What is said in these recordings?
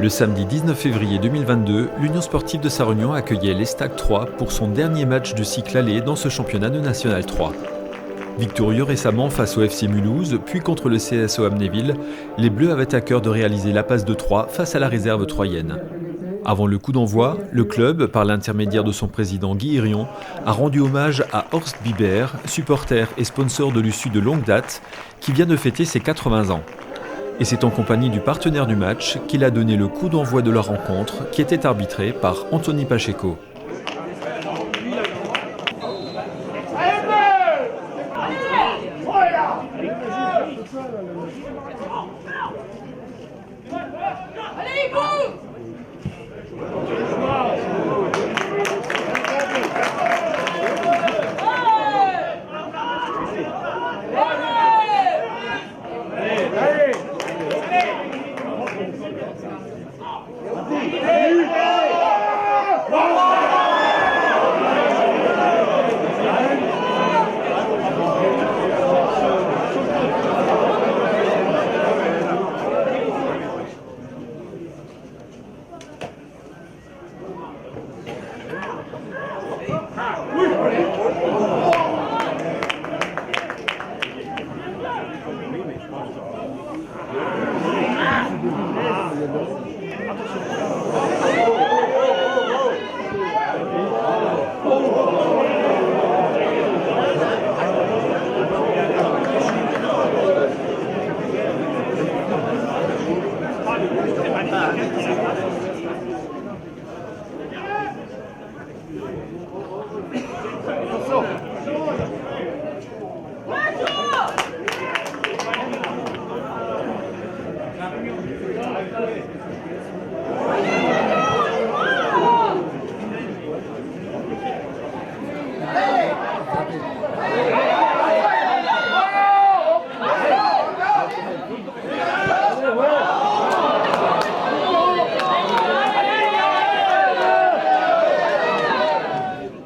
Le samedi 19 février 2022, l'Union sportive de Sarre-Union accueillait l'Estac 3 pour son dernier match de cycle aller dans ce championnat de National 3. Victorieux récemment face au FC Mulhouse, puis contre le CSO Amnéville, les Bleus avaient à cœur de réaliser la passe de 3 face à la réserve troyenne. Avant le coup d'envoi, le club, par l'intermédiaire de son président Guy Hirion, a rendu hommage à Horst Biber, supporter et sponsor de l'USU de longue date, qui vient de fêter ses 80 ans. Et c'est en compagnie du partenaire du match qu'il a donné le coup d'envoi de la rencontre, qui était arbitré par Anthony Pacheco.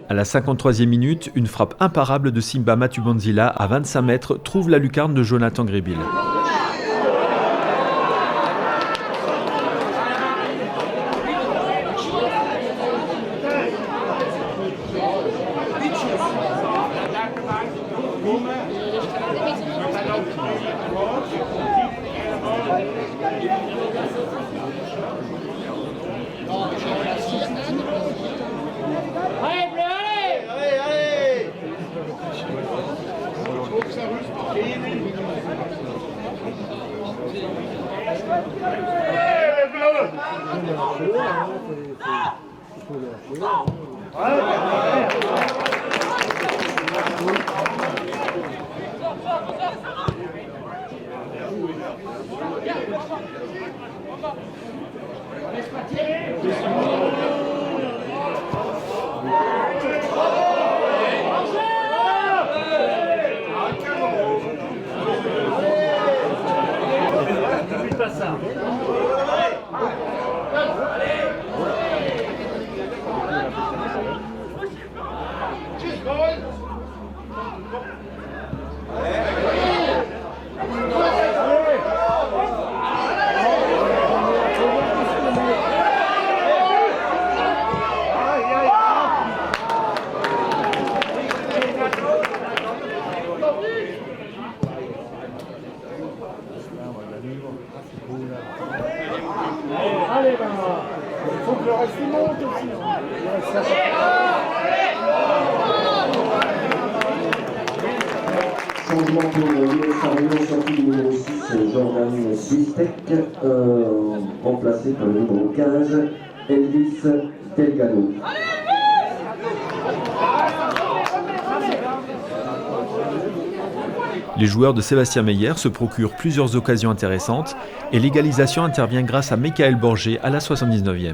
À la 53e minute, une frappe imparable de Simba Matubanzila à 25 mètres trouve la lucarne de Jonathan Grébil. Allez, il faut que le reste monte aussi. Changement pour le Sarre-Union, sortie du numéro 6, Jordan Swistek, remplacé par le numéro 15, Elvis Delgado. Les joueurs de Sébastien Meyer se procurent plusieurs occasions intéressantes et l'égalisation intervient grâce à Michael Borgé à la 79e.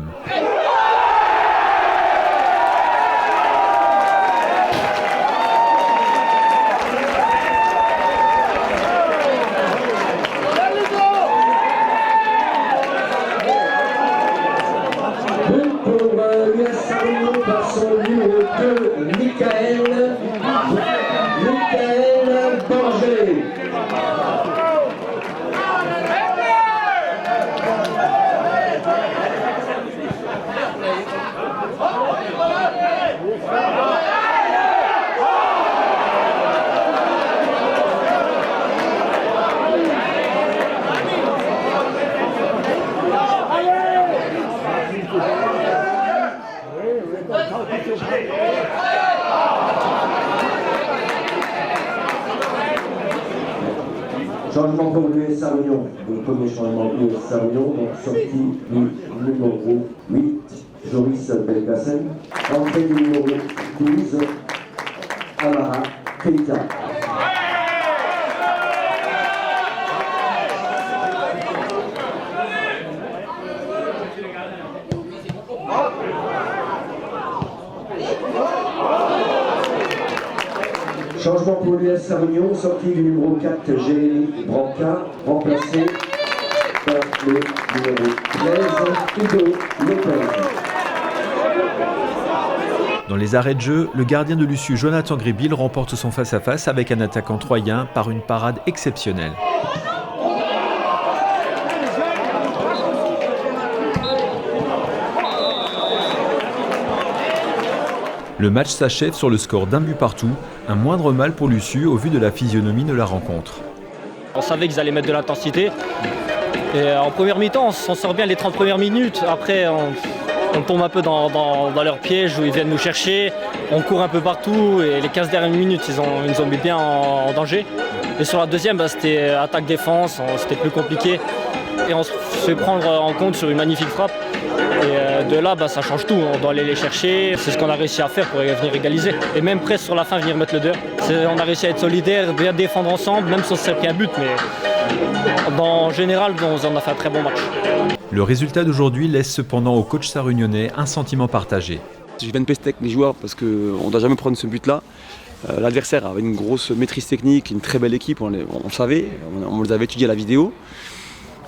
Pour le Sarre-Union par son numéro 2, Michael Borgé. Changement pour l'US Sarunion. Le premier changement pour l'US Sarunion, donc sortie du numéro 8, Joris Belkacem. Entrée du numéro 12, Amara Keita. Changement pour l'US Sarunion, sortie du numéro 4, Jérémy Branca, remplacé par le numéro 13, Hugo Lopez. Dans les arrêts de jeu, le gardien de Lussieux, Jonathan Grébil, remporte son face-à-face avec un attaquant troyen par une parade exceptionnelle. Le match s'achève sur le score d'un but partout, un moindre mal pour Lussieux au vu de la physionomie de la rencontre. On savait qu'ils allaient mettre de l'intensité. Et en première mi-temps, on s'en sort bien les 30 premières minutes. Après, on tombe un peu dans leur piège où ils viennent nous chercher. On court un peu partout et les 15 dernières minutes, ils nous ont mis bien en danger. Et sur la deuxième, c'était attaque-défense, c'était plus compliqué. Et on se fait prendre en compte sur une magnifique frappe. Et de là, ça change tout. On doit aller les chercher. C'est ce qu'on a réussi à faire pour venir égaliser. Et même presque sur la fin, venir mettre le 2. On a réussi à être solidaires, bien défendre ensemble, même si on s'est pris un but. Mais en général, on a fait un très bon match. Le résultat d'aujourd'hui laisse cependant au coach sarunionnais un sentiment partagé. Je viens de pester avec les joueurs parce qu'on ne doit jamais prendre ce but-là. L'adversaire avait une grosse maîtrise technique, une très belle équipe, on le savait, on les avait étudiés à la vidéo.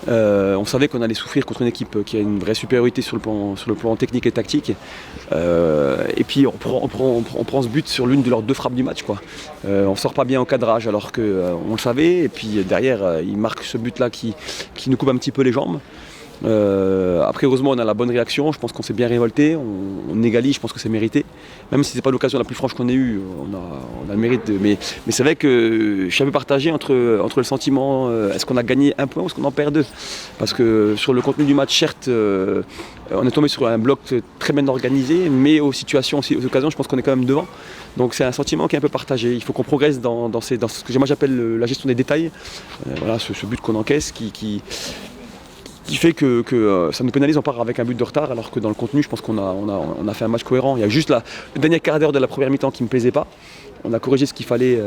On savait qu'on allait souffrir contre une équipe qui a une vraie supériorité sur le plan technique et tactique. Et puis on prend ce but sur l'une de leurs 2 frappes du match, quoi. On ne sort pas bien au cadrage alors qu'on le savait. Et puis derrière, il marque ce but-là qui nous coupe un petit peu les jambes. Après, heureusement, on a la bonne réaction. Je pense qu'on s'est bien révolté. On égalise, je pense que c'est mérité. Même si ce n'est pas l'occasion la plus franche qu'on ait eue, on a le mérite. Mais c'est vrai que je suis un peu partagé entre le sentiment est-ce qu'on a gagné un point ou est-ce qu'on en perd 2. Parce que sur le contenu du match, certes, on est tombé sur un bloc très bien organisé, mais aux situations, aux occasions, je pense qu'on est quand même devant. Donc c'est un sentiment qui est un peu partagé. Il faut qu'on progresse dans ce que moi j'appelle la gestion des détails. Voilà, ce but qu'on encaisse qui fait que ça nous pénalise, on part avec un but de retard, alors que dans le contenu, je pense qu'on a fait un match cohérent. Il y a juste le dernier quart d'heure de la première mi-temps qui ne me plaisait pas. On a corrigé ce qu'il fallait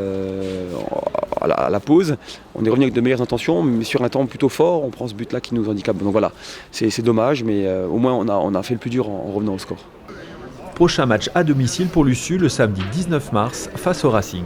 à la pause. On est revenu avec de meilleures intentions, mais sur un temps plutôt fort, on prend ce but-là qui nous handicape. Donc voilà, c'est dommage, mais au moins on a fait le plus dur en revenant au score. Prochain match à domicile pour Lussieux le samedi 19 mars face au Racing.